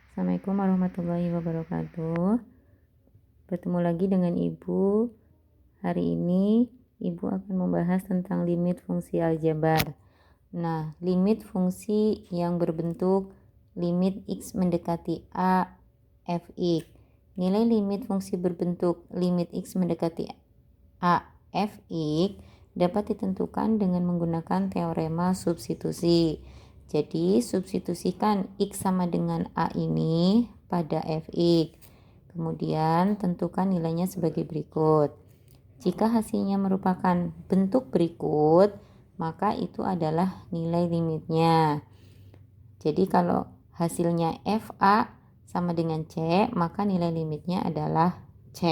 Assalamualaikum warahmatullahi wabarakatuh. Bertemu lagi dengan Ibu. Hari ini Ibu akan membahas tentang limit fungsi aljabar. Nah, limit fungsi yang berbentuk limit X mendekati A Fx. Nilai limit fungsi berbentuk limit X mendekati A Fx dapat ditentukan dengan menggunakan teorema substitusi. Jadi substitusikan X sama dengan A ini pada Fx. Kemudian tentukan nilainya sebagai berikut. Jika hasilnya merupakan bentuk berikut, maka itu adalah nilai limitnya. Jadi kalau hasilnya Fa sama dengan C, maka nilai limitnya adalah C.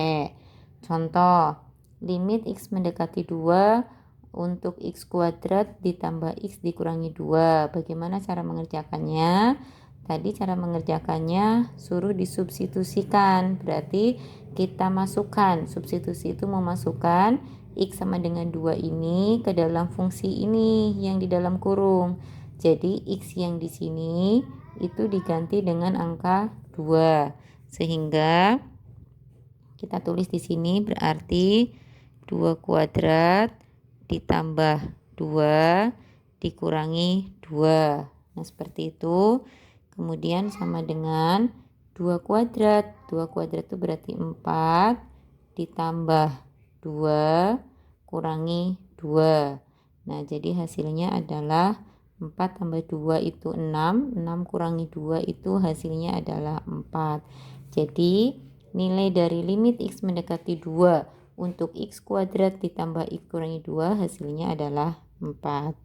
Contoh, limit X mendekati 2 untuk X kuadrat ditambah X dikurangi 2. Bagaimana cara mengerjakannya? Tadi cara mengerjakannya suruh disubstitusikan. Berarti kita masukkan, substitusi itu memasukkan X sama dengan 2 ini ke dalam fungsi ini yang di dalam kurung. Jadi X yang di sini itu diganti dengan angka 2. Sehingga kita tulis di sini berarti 2 kuadrat ditambah 2 dikurangi 2. Nah, seperti itu. Kemudian sama dengan 2 kuadrat. 2 kuadrat itu berarti 4 ditambah 2 kurangi 2. Nah, jadi hasilnya adalah 4 tambah 2 itu 6. 6 kurangi 2 itu hasilnya adalah 4. Jadi nilai dari limit X mendekati 2 untuk X kuadrat ditambah X kurangi 2 hasilnya adalah 4.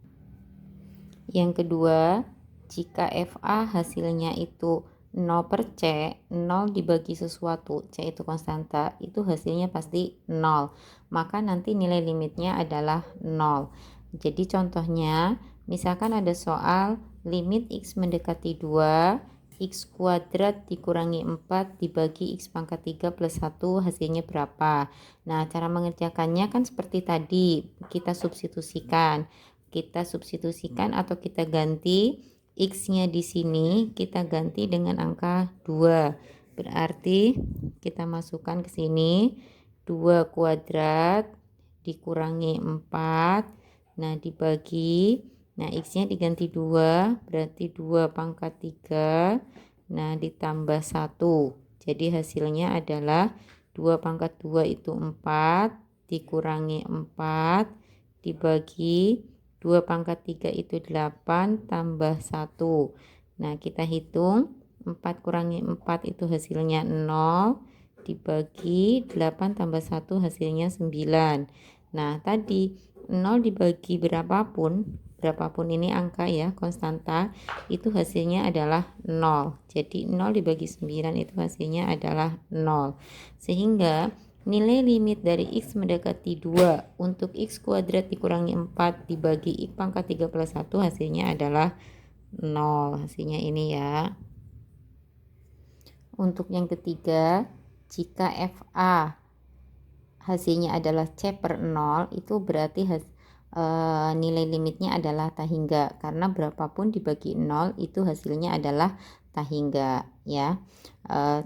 Yang kedua, jika Fa hasilnya itu 0 per C, 0 dibagi sesuatu, C itu konstanta, itu hasilnya pasti 0. Maka nanti nilai limitnya adalah 0. Jadi contohnya, misalkan ada soal limit X mendekati 2, X kuadrat dikurangi 4 dibagi X pangkat 3 plus 1 hasilnya berapa? Nah, cara mengerjakannya kan seperti tadi, kita substitusikan atau kita ganti X-nya di sini, kita ganti dengan angka 2. Berarti kita masukkan ke sini 2 kuadrat dikurangi 4. Nah, dibagi, nah X-nya diganti 2, berarti 2 pangkat 3. Nah, ditambah 1. Jadi hasilnya adalah 2 pangkat 2 itu 4 dikurangi 4 dibagi 2 pangkat 3 itu 8 tambah 1. Nah, kita hitung 4 kurangi 4 itu hasilnya 0 dibagi 8 tambah 1 hasilnya 9. Nah, tadi 0 dibagi berapapun ini angka ya, konstanta, itu hasilnya adalah 0. Jadi 0 dibagi 9 itu hasilnya adalah 0. Sehingga nilai limit dari X mendekati 2 untuk X kuadrat dikurangi 4 dibagi X pangkat 3 plus 1 hasilnya adalah 0. Hasilnya ini ya. Untuk yang ketiga, jika Fa hasilnya adalah C per 0, itu berarti nilai limitnya adalah tak hingga, karena berapapun dibagi 0 itu hasilnya adalah tak hingga ya.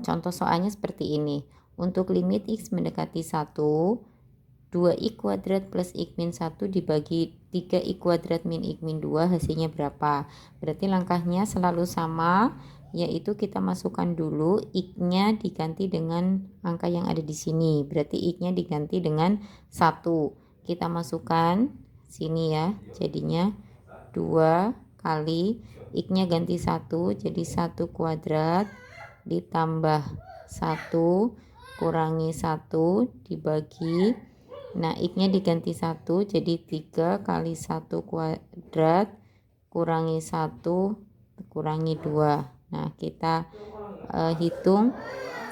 Contoh soalnya seperti ini. Untuk limit X mendekati 1, 2x kuadrat plus x min 1 dibagi 3x kuadrat min x min 2 hasilnya berapa? Berarti langkahnya selalu sama, yaitu kita masukkan dulu x-nya diganti dengan angka yang ada di sini. Berarti x-nya diganti dengan 1. Kita masukkan sini ya. Jadinya 2 kali x-nya ganti 1, jadi 1 kuadrat ditambah 1 kurangi 1 dibagi, nah x-nya diganti 1, jadi 3 kali 1 kuadrat kurangi 1 kurangi 2. Nah, kita hitung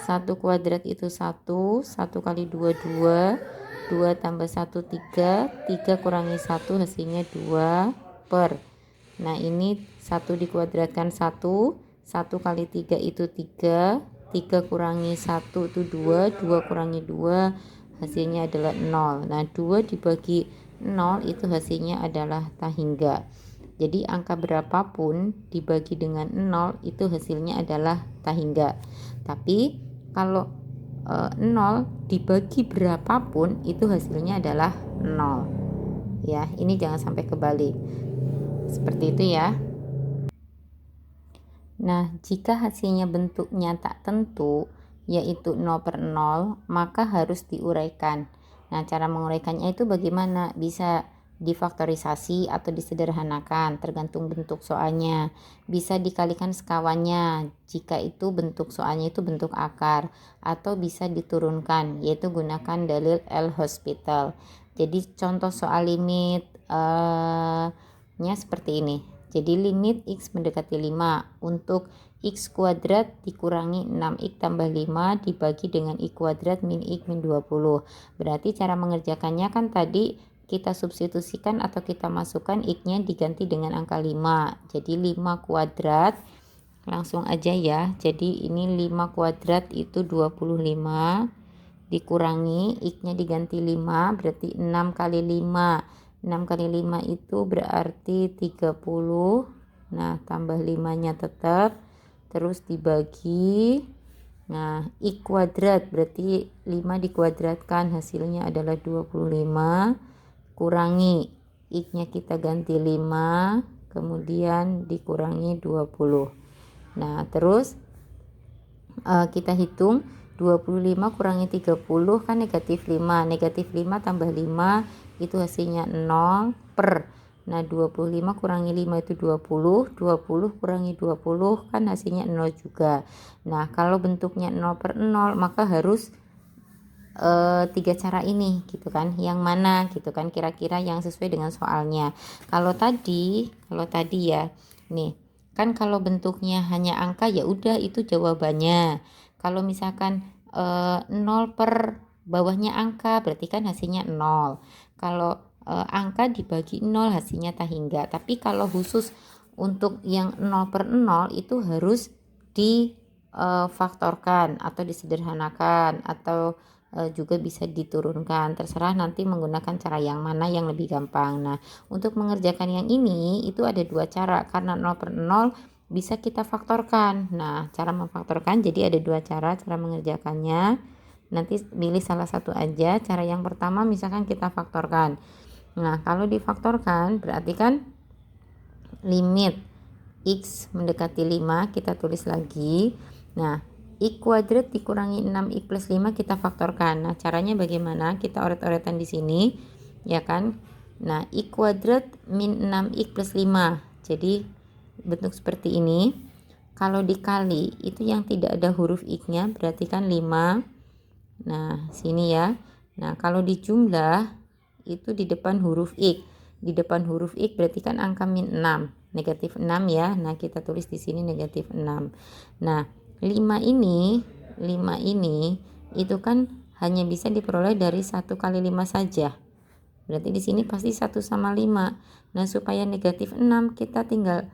1 kuadrat itu 1 kali 2 2 tambah 1 3 kurangi 1 hasilnya 2 per. Nah, ini 1 dikuadratkan 1 kali 3 itu 3 kurangi 1 itu 2 kurangi 2 hasilnya adalah 0. Nah, 2 dibagi 0 itu hasilnya adalah tak hingga. Jadi angka berapapun dibagi dengan 0 itu hasilnya adalah tahingga. Tapi kalau 0 dibagi berapapun itu hasilnya adalah 0. Ya, ini jangan sampai kebalik. Seperti itu ya. Nah, jika hasilnya bentuknya tak tentu, yaitu 0/0, maka harus diuraikan. Nah, cara menguraikannya itu bagaimana? Bisa difaktorisasi atau disederhanakan, tergantung bentuk soalnya. Bisa dikalikan sekawannya, jika itu bentuk soalnya itu bentuk akar. Atau bisa diturunkan, yaitu gunakan dalil L'Hospital. Jadi contoh soal limit nya seperti ini. Jadi limit X mendekati 5 untuk X kuadrat dikurangi 6X tambah 5 dibagi dengan I kuadrat min X min 20. Berarti cara mengerjakannya kan tadi kita substitusikan atau kita masukkan X-nya diganti dengan angka 5. Jadi 5 kuadrat, langsung aja ya. Jadi ini 5 kuadrat itu 25 dikurangi X-nya diganti 5, berarti 6 kali 5. 6 kali 5 itu berarti 30. Nah, tambah 5-nya tetap. Terus dibagi. Nah, I kuadrat berarti 5 dikuadratkan hasilnya adalah 25. Kurangi X-nya kita ganti 5. Kemudian dikurangi 20. Nah, terus kita hitung 25 kurangi 30 kan negatif 5. Negatif 5 tambah 5 itu hasilnya 0 per. Nah, 25 kurangi 5 itu 20. 20 kurangi 20 kan hasilnya 0 juga. Nah, kalau bentuknya 0/0 maka harus 3 cara ini gitu kan. Yang mana gitu kan kira-kira yang sesuai dengan soalnya. Kalau tadi ya. Nih, kan kalau bentuknya hanya angka ya udah itu jawabannya. Kalau misalkan 0 per bawahnya angka berarti kan hasilnya 0. Kalau angka dibagi 0 hasilnya tahingga. Tapi kalau khusus untuk yang 0/0 itu harus difaktorkan atau disederhanakan atau juga bisa diturunkan. Terserah nanti menggunakan cara yang mana yang lebih gampang. Nah, untuk mengerjakan yang ini itu ada 2 cara karena 0/0 bisa kita faktorkan. Nah, cara memfaktorkan jadi ada 2 cara mengerjakannya. Nanti pilih salah satu aja. Cara yang pertama misalkan kita faktorkan. Nah, kalau difaktorkan berarti kan limit X mendekati 5 kita tulis lagi. Nah, I kuadrat dikurangi 6X plus 5 kita faktorkan. Nah, caranya bagaimana? Kita oret-oretan di sini, ya kan? Nah, I kuadrat min 6X plus 5. Jadi, bentuk seperti ini. Kalau dikali, itu yang tidak ada huruf X-nya, berarti kan 5. Nah, sini ya. Nah, kalau dijumlah, itu di depan huruf X. Di depan huruf X berarti kan angka min 6. Negatif 6 ya. Nah, kita tulis di sini negatif 6. Nah, 5 ini itu kan hanya bisa diperoleh dari 1 kali 5 saja. Berarti di sini pasti 1 sama 5. Nah, supaya negatif 6 kita tinggal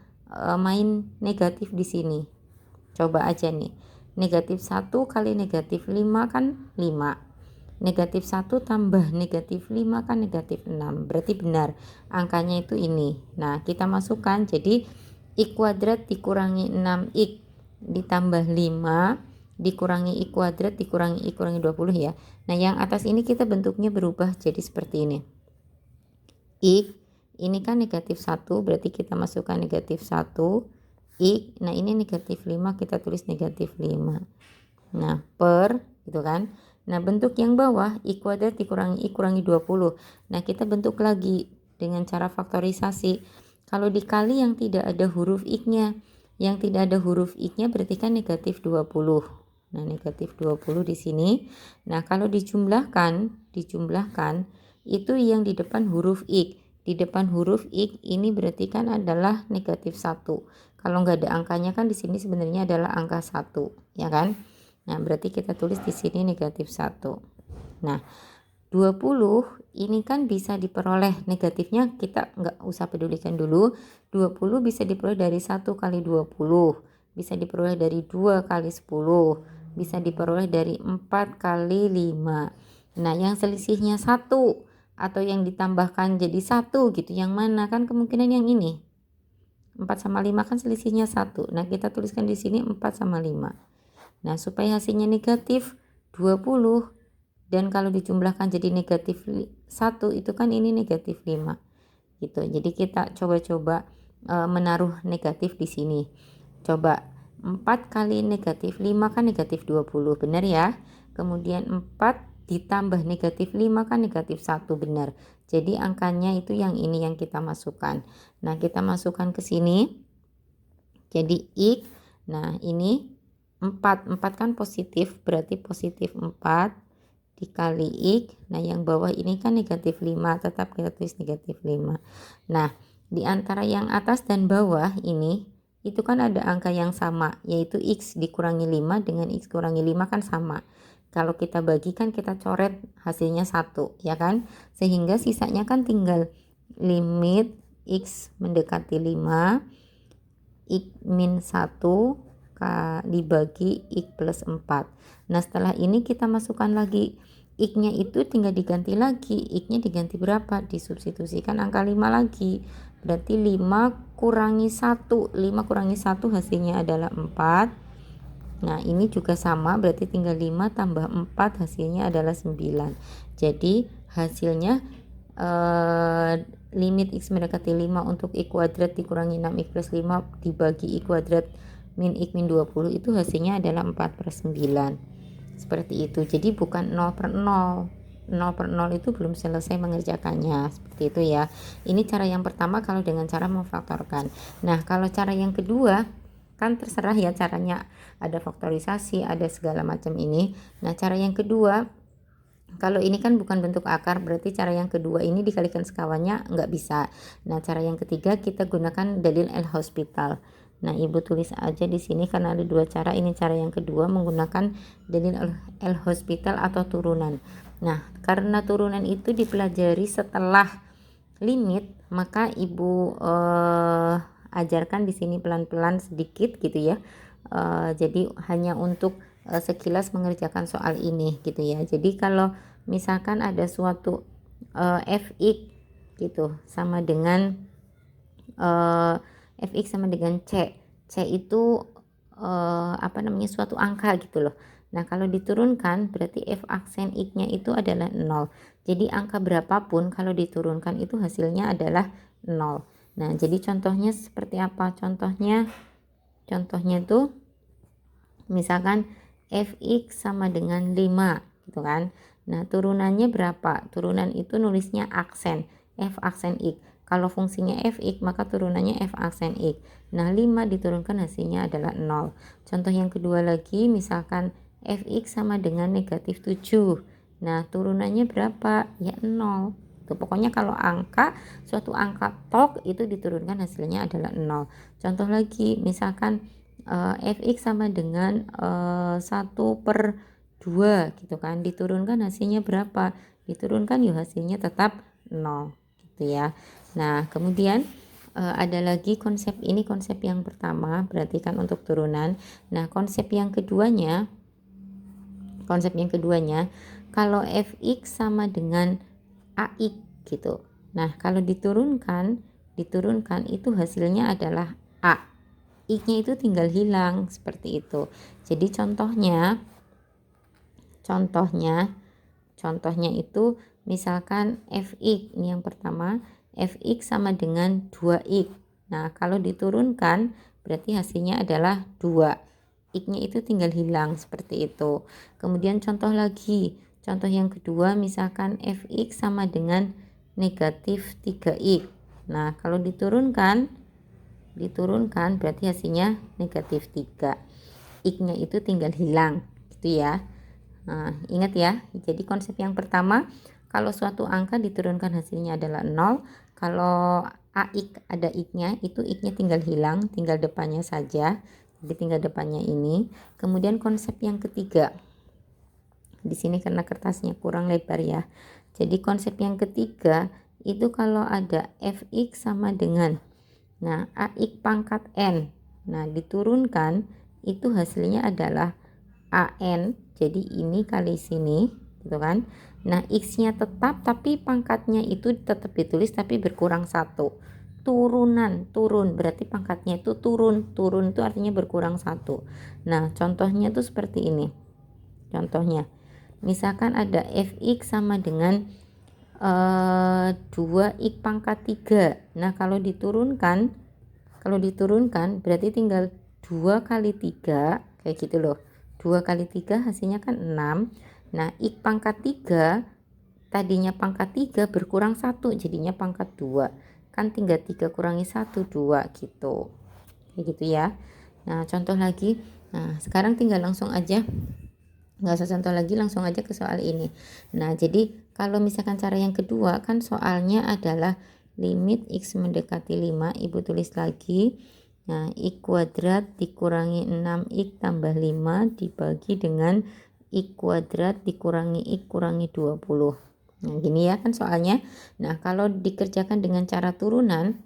main negatif di sini. Coba aja nih. Negatif 1 kali negatif 5 kan 5. Negatif 1 tambah negatif 5 kan negatif 6. Berarti benar angkanya itu ini. Nah, kita masukkan jadi I kuadrat dikurangi 6X ditambah 5 dikurangi I kuadrat dikurangi I kurangi 20 ya. Nah, yang atas ini kita bentuknya berubah jadi seperti ini. X ini kan negatif 1 berarti kita masukkan negatif 1 X. Nah, ini negatif 5 kita tulis negatif 5. Nah, per gitu kan. Nah, bentuk yang bawah I kuadrat dikurangi I kurangi 20. Nah, kita bentuk lagi dengan cara faktorisasi. Kalau dikali yang tidak ada huruf X-nya. Yang tidak ada huruf X-nya berarti kan negatif 20. Nah, negatif 20 di sini. Nah, kalau dijumlahkan itu yang di depan huruf X. Di depan huruf X ini berarti kan adalah negatif 1. Kalau nggak ada angkanya kan di sini sebenarnya adalah angka 1, ya kan? Nah, berarti kita tulis di sini negatif 1. Nah, 20 ini kan bisa diperoleh negatifnya kita nggak usah pedulikan dulu. 20 bisa diperoleh dari 1 kali 20. Bisa diperoleh dari 2 kali 10. Bisa diperoleh dari 4 kali 5. Nah, yang selisihnya 1 atau yang ditambahkan jadi 1 gitu. Yang mana? Kan kemungkinan yang ini. 4 sama 5 kan selisihnya 1. Nah, kita tuliskan di sini 4 sama 5. Nah, supaya hasilnya negatif 20 dan kalau dijumlahkan jadi negatif 1 itu kan ini negatif 5 gitu. Jadi kita coba-coba menaruh negatif di sini. Coba 4 kali negatif 5 kan negatif 20, benar ya? Kemudian 4 ditambah negatif 5 kan negatif 1, benar. Jadi angkanya itu yang ini yang kita masukkan. Nah, kita masukkan ke sini. Jadi X. Nah, ini 4 kan positif, berarti positif 4 dikali X. Nah, yang bawah ini kan negatif 5, tetap kita tulis negatif 5. Nah, di antara yang atas dan bawah ini itu kan ada angka yang sama, yaitu X dikurangi 5 dengan X kurangi 5 kan sama. Kalau kita bagikan, kita coret hasilnya 1, ya kan? Sehingga sisanya kan tinggal limit X mendekati 5, X min 1 dibagi X plus 4. Nah, setelah ini kita masukkan lagi X nya itu tinggal diganti lagi. X nya diganti berapa? Disubstitusikan angka 5 lagi. Berarti 5 kurangi 1. 5 kurangi 1 hasilnya adalah 4. Nah, ini juga sama, berarti tinggal 5 tambah 4 hasilnya adalah 9. Jadi hasilnya limit X mendekati 5 untuk X kuadrat dikurangi 6X plus 5 dibagi X kuadrat min X min 20 itu hasilnya adalah 4/9. Seperti itu. Jadi bukan 0/0. 0/0 itu belum selesai mengerjakannya. Seperti itu ya. Ini cara yang pertama kalau dengan cara memfaktorkan. Nah, kalau cara yang kedua kan terserah ya caranya, ada faktorisasi, ada segala macam ini. Nah, cara yang kedua, kalau ini kan bukan bentuk akar, berarti cara yang kedua ini dikalikan sekawannya nggak bisa. Nah, cara yang ketiga kita gunakan dalil L'Hospital. Nah, Ibu tulis aja di sini karena ada dua cara. Ini cara yang kedua menggunakan dalil L'Hospital atau turunan. Nah, karena turunan itu dipelajari setelah limit, maka Ibu ajarkan di sini pelan-pelan sedikit gitu ya. Jadi hanya untuk sekilas mengerjakan soal ini gitu ya. Jadi kalau misalkan ada suatu fx gitu sama dengan fx sama dengan c itu suatu angka gitu loh. Nah, kalau diturunkan berarti f aksen x-nya itu adalah 0. Jadi angka berapapun kalau diturunkan itu hasilnya adalah 0. Nah, jadi contohnya seperti apa? Contohnya tuh misalkan fx sama dengan 5 gitu kan. Nah, turunannya berapa? Turunan itu nulisnya aksen, f aksen x. Kalau fungsinya fx maka turunannya f aksen x. Nah, 5 diturunkan hasilnya adalah 0. Contoh yang kedua lagi, misalkan fx sama dengan negatif 7. Nah, turunannya berapa? Ya 0. Pokoknya kalau suatu angka tok itu diturunkan hasilnya adalah 0. Contoh lagi, misalkan fx sama dengan 1/2 gitu kan, diturunkan hasilnya berapa? Diturunkan ya hasilnya tetap 0 gitu ya. Nah, kemudian ada lagi konsep yang pertama, berarti kan untuk turunan. Nah, konsep yang keduanya kalau fx sama dengan AX gitu. Nah, kalau diturunkan itu hasilnya adalah A. X-nya itu tinggal hilang seperti itu. Jadi contohnya itu misalkan fx, ini yang pertama, fx sama dengan 2x. Nah, kalau diturunkan berarti hasilnya adalah 2. X-nya itu tinggal hilang seperti itu. Kemudian contoh yang kedua, misalkan fx sama dengan negatif 3x. Nah, kalau diturunkan berarti hasilnya negatif 3. X-nya itu tinggal hilang gitu ya. Nah, ingat ya. Jadi konsep yang pertama, kalau suatu angka diturunkan hasilnya adalah 0. Kalau AX ada X-nya, itu X-nya tinggal hilang, tinggal depannya saja. Jadi tinggal depannya ini. Kemudian konsep yang ketiga, di sini karena kertasnya kurang lebar ya. Jadi konsep yang ketiga itu kalau ada fx sama dengan ax pangkat n. Nah, diturunkan itu hasilnya adalah an. Jadi ini kali sini gitu kan. Nah, x-nya tetap tapi pangkatnya itu tetap ditulis tapi berkurang 1. turun berarti pangkatnya itu turun itu artinya berkurang 1. Nah contohnya tuh seperti ini. Contohnya misalkan ada fx sama dengan 2x pangkat 3. Nah kalau diturunkan berarti tinggal 2 kali 3 kayak gitu loh. 2 kali 3 hasilnya kan 6. Nah x pangkat 3 tadinya pangkat 3 berkurang 1 jadinya pangkat 2. Kan tinggal 3 kurangi 1 2 gitu. Kayak gitu ya. Nah contoh lagi. Nah sekarang tinggal langsung aja, nggak usah contoh lagi, langsung aja ke soal ini. Nah jadi kalau misalkan cara yang kedua kan soalnya adalah limit x mendekati 5, ibu tulis lagi. Nah x kuadrat dikurangi 6x tambah 5 dibagi dengan x kuadrat dikurangi x kurangi 20. Nah gini ya kan soalnya. Nah kalau dikerjakan dengan cara turunan,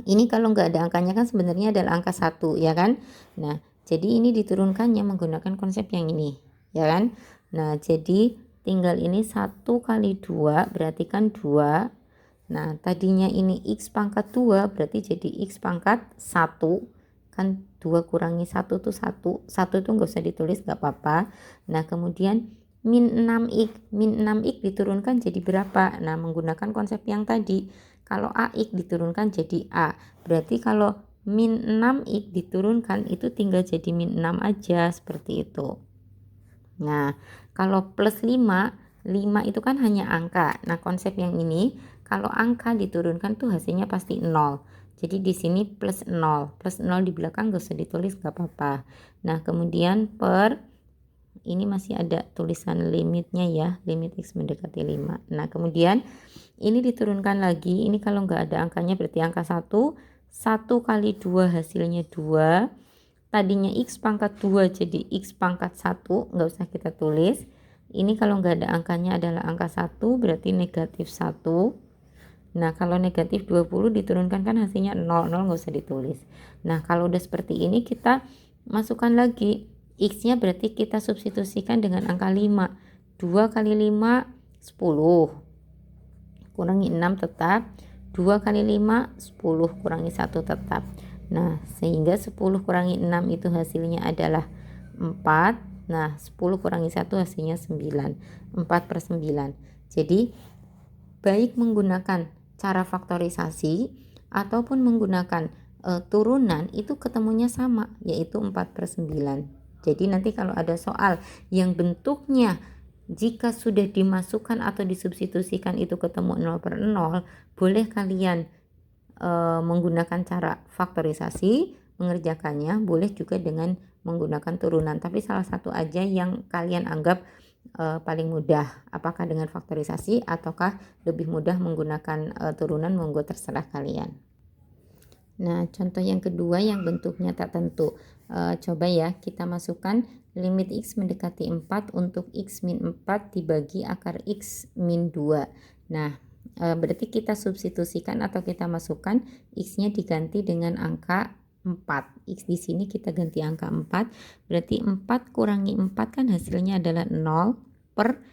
ini kalau nggak ada angkanya kan sebenarnya adalah angka 1 ya kan. Nah jadi ini diturunkannya menggunakan konsep yang ini ya kan. Nah jadi tinggal ini 1 kali 2 berarti kan 2. Nah tadinya ini x pangkat 2 berarti jadi x pangkat 1 kan. 2 kurangi 1 tuh 1 tuh nggak usah ditulis nggak apa-apa. Nah kemudian min 6x diturunkan jadi berapa? Nah menggunakan konsep yang tadi, kalau ax diturunkan jadi a, berarti kalau min 6x diturunkan itu tinggal jadi min 6 aja seperti itu. Nah kalau plus 5 itu kan hanya angka. Nah konsep yang ini kalau angka diturunkan tuh hasilnya pasti 0. Jadi di sini plus 0 di belakang gak usah ditulis gak apa-apa. Nah kemudian per ini masih ada tulisan limitnya ya, limit x mendekati 5. Nah kemudian ini diturunkan lagi, ini kalau nggak ada angkanya berarti angka 1. 1 kali 2 hasilnya 2. Tadinya x pangkat 2 jadi x pangkat 1, nggak usah kita tulis. Ini kalau nggak ada angkanya adalah angka 1 berarti negatif 1. Nah kalau negatif 20 diturunkan kan hasilnya 0, nggak usah ditulis. Nah kalau udah seperti ini kita masukkan lagi x nya, berarti kita substitusikan dengan angka 5. 2 kali 5 10 kurangi 6 tetap. 2 kali 5 10 kurangi 1 tetap. Nah sehingga 10 kurangi 6 itu hasilnya adalah 4. Nah 10 kurangi 1 hasilnya 9. 4/9. Jadi baik menggunakan cara faktorisasi ataupun menggunakan turunan itu ketemunya sama, yaitu 4/9. Jadi nanti kalau ada soal yang bentuknya jika sudah dimasukkan atau disubstitusikan itu ketemu 0/0, boleh kalian menggunakan cara faktorisasi mengerjakannya, boleh juga dengan menggunakan turunan. Tapi salah satu aja yang kalian anggap paling mudah, apakah dengan faktorisasi ataukah lebih mudah menggunakan turunan, monggo terserah kalian. Nah contoh yang kedua yang bentuknya tak tentu. Coba ya kita masukkan limit x mendekati 4 untuk x min 4 dibagi akar x min 2. Nah berarti kita substitusikan atau kita masukkan x nya diganti dengan angka 4. X di sini kita ganti angka 4, berarti 4 kurangi 4 kan hasilnya adalah 0 per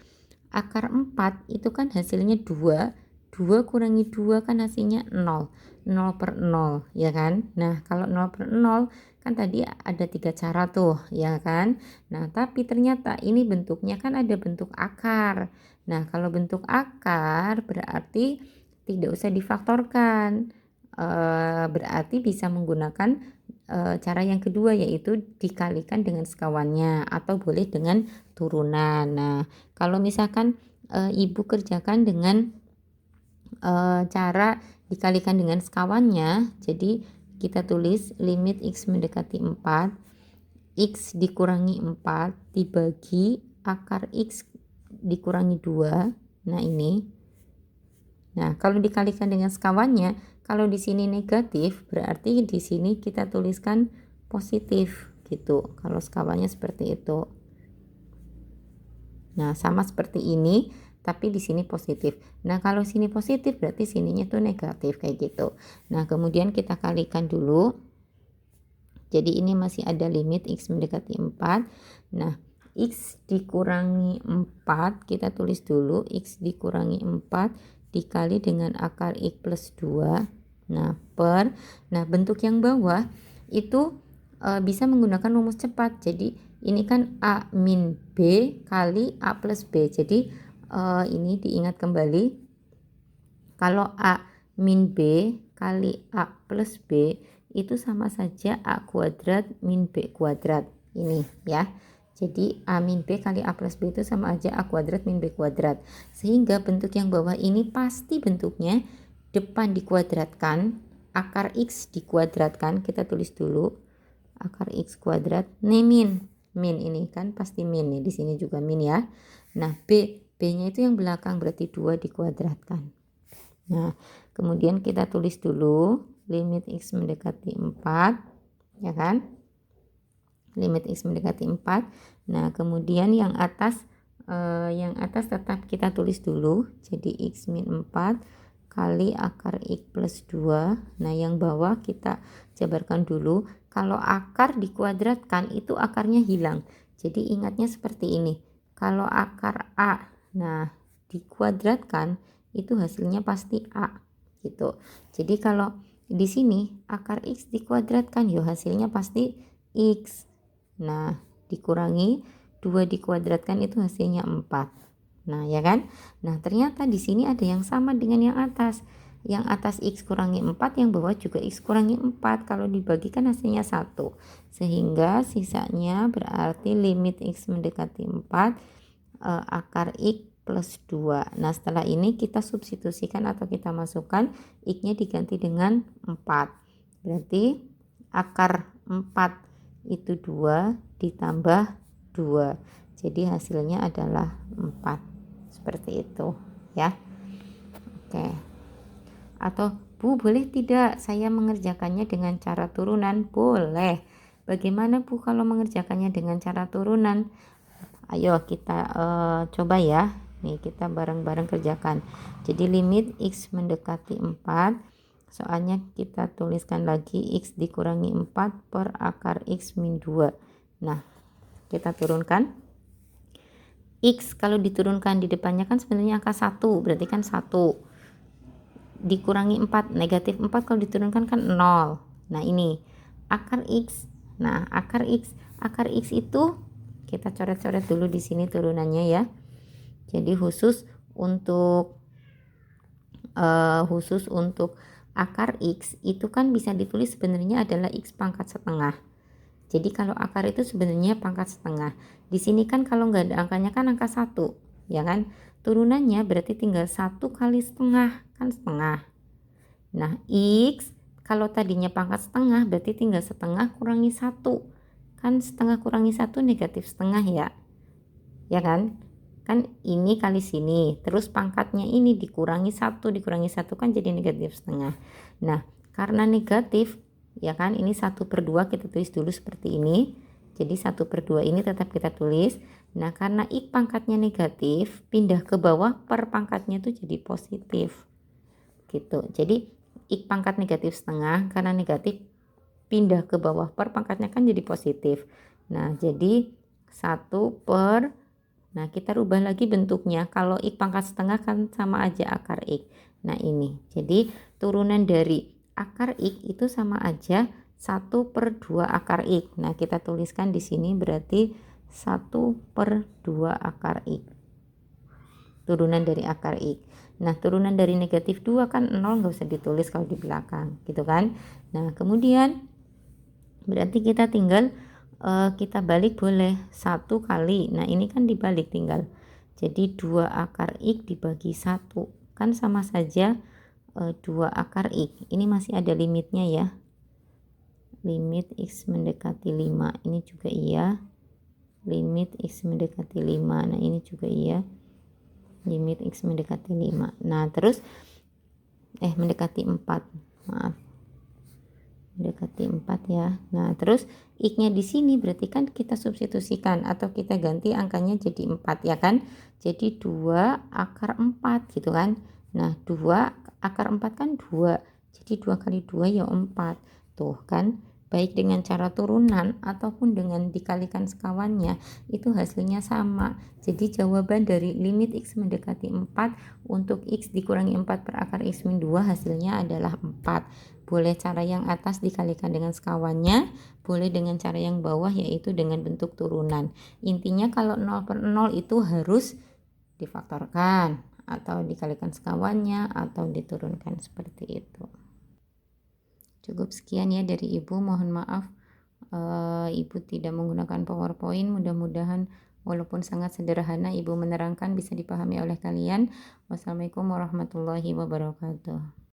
akar 4 itu kan hasilnya 2. 2 kurangi 2 kan hasilnya 0. 0/0 ya kan. Nah kalau 0/0 kan tadi ada 3 cara tuh ya kan. Nah tapi ternyata ini bentuknya kan ada bentuk akar. Nah kalau bentuk akar berarti tidak usah difaktorkan, berarti bisa menggunakan cara yang kedua, yaitu dikalikan dengan sekawannya atau boleh dengan turunan. Nah kalau misalkan ibu kerjakan dengan cara dikalikan dengan sekawannya, jadi kita tulis limit x mendekati 4, x dikurangi 4 dibagi akar x dikurangi 2. Nah ini. Nah kalau dikalikan dengan sekawannya, kalau di sini negatif berarti di sini kita tuliskan positif gitu. Kalau sekawannya seperti itu. Nah sama seperti ini, tapi di sini positif. Nah kalau sini positif berarti sininya tuh negatif kayak gitu. Nah kemudian kita kalikan dulu. Jadi ini masih ada limit x mendekati 4. Nah x dikurangi 4 kita tulis dulu, x dikurangi 4 dikali dengan akar x plus 2. Nah, nah bentuk yang bawah itu bisa menggunakan rumus cepat. Jadi ini kan A min B kali A plus B. Jadi ini diingat kembali, kalau A min B kali A plus B itu sama saja A kuadrat min B kuadrat. Ini ya. Jadi A min B kali A plus B itu sama aja A kuadrat min B kuadrat. Sehingga bentuk yang bawah ini pasti bentuknya depan dikuadratkan, akar X dikuadratkan. Kita tulis dulu akar X kuadrat. Nih min ini kan pasti min nih, di sini juga min ya. Nah, B-nya itu yang belakang, berarti 2 dikuadratkan. Nah, kemudian kita tulis dulu limit X mendekati 4, ya kan? Limit X mendekati 4. Nah, kemudian yang atas tetap kita tulis dulu. Jadi X min 4 kali akar X plus 2. Nah, yang bawah kita jabarkan dulu. Kalau akar dikuadratkan itu akarnya hilang. Jadi ingatnya seperti ini. Kalau akar A, nah dikuadratkan itu hasilnya pasti A gitu. Jadi kalau di sini akar X dikuadratkan ya hasilnya pasti X. Nah, dikurangi 2 dikuadratkan itu hasilnya 4. Nah, ya kan? Nah, ternyata di sini ada yang sama dengan yang atas. Yang atas X kurangi 4, yang bawah juga X kurangi 4. Kalau dibagikan hasilnya 1. Sehingga sisanya berarti limit X mendekati 4 akar X plus 2. Nah, setelah ini kita substitusikan atau kita masukkan X-nya diganti dengan 4. Berarti akar 4 itu 2 ditambah 2. Jadi hasilnya adalah 4. Seperti itu ya. Oke. Atau Bu, boleh tidak saya mengerjakannya dengan cara turunan? Boleh. Bagaimana Bu kalau mengerjakannya dengan cara turunan? Ayo kita coba ya. Nih kita bareng-bareng kerjakan. Jadi limit X mendekati 4. Soalnya kita tuliskan lagi X dikurangi 4 per akar X min 2. Nah, kita turunkan. X kalau diturunkan di depannya kan sebenarnya angka 1. Berarti kan 1. Dikurangi 4. Negatif 4 kalau diturunkan kan 0. Nah, ini akar X. Nah, akar X. Akar X itu kita coret-coret dulu di sini turunannya ya. Jadi khusus untuk akar X itu kan bisa ditulis sebenarnya adalah X pangkat setengah. Jadi kalau akar itu sebenarnya pangkat setengah. Di sini kan kalau nggak ada angkanya kan angka 1, ya kan? Turunannya berarti tinggal 1 kali setengah, kan setengah. Nah, X kalau tadinya pangkat setengah berarti tinggal setengah kurangi 1. Kan setengah kurangi 1 negatif setengah ya. Ya kan? Kan ini kali sini, terus pangkatnya ini dikurangi 1 kan jadi negatif setengah. Nah, karena negatif, ya kan, ini 1/2 kita tulis dulu seperti ini. Jadi 1/2 ini tetap kita tulis. Nah, karena X pangkatnya negatif, pindah ke bawah per pangkatnya itu jadi positif. Gitu. Jadi X pangkat negatif setengah, karena negatif pindah ke bawah per pangkatnya kan jadi positif. Nah, jadi 1 per, nah kita rubah lagi bentuknya. Kalau X pangkat setengah kan sama aja akar X. Nah, ini. Jadi turunan dari akar X itu sama aja 1/2 akar X. Nah, kita tuliskan di sini berarti 1/2 akar X. Turunan dari akar X. Nah, turunan dari negatif 2 kan 0, nggak usah ditulis kalau di belakang. Gitu kan. Nah, kemudian berarti kita tinggal kita balik boleh 1 kali. Nah, ini kan dibalik tinggal. Jadi 2 akar X dibagi 1. Kan sama saja 2 akar X. Ini masih ada limitnya ya. Limit X mendekati 5. Ini juga iya. Limit X mendekati 5. Nah, ini juga iya. Limit X mendekati 5. Nah, terus mendekati 4. Maaf. Mendekati 4 ya. Nah, terus X-nya di sini berarti kan kita substitusikan atau kita ganti angkanya jadi 4 ya kan. Jadi 2 akar 4 gitu kan. Nah, 2 akar 4 kan 2. Jadi 2 kali 2 ya 4. Tuh kan. baik dengan cara turunan ataupun dengan dikalikan sekawannya, itu hasilnya sama. Jadi jawaban dari limit X mendekati 4 untuk X dikurangi 4 per akar X min 2 hasilnya adalah 4. Boleh cara yang atas dikalikan dengan sekawannya, boleh dengan cara yang bawah yaitu dengan bentuk turunan. Intinya kalau 0 per 0 itu harus difaktorkan atau dikalikan sekawannya atau diturunkan seperti itu. Cukup sekian ya dari Ibu, mohon maaf Ibu tidak menggunakan PowerPoint. Mudah-mudahan walaupun sangat sederhana Ibu menerangkan bisa dipahami oleh kalian. Wassalamualaikum warahmatullahi wabarakatuh.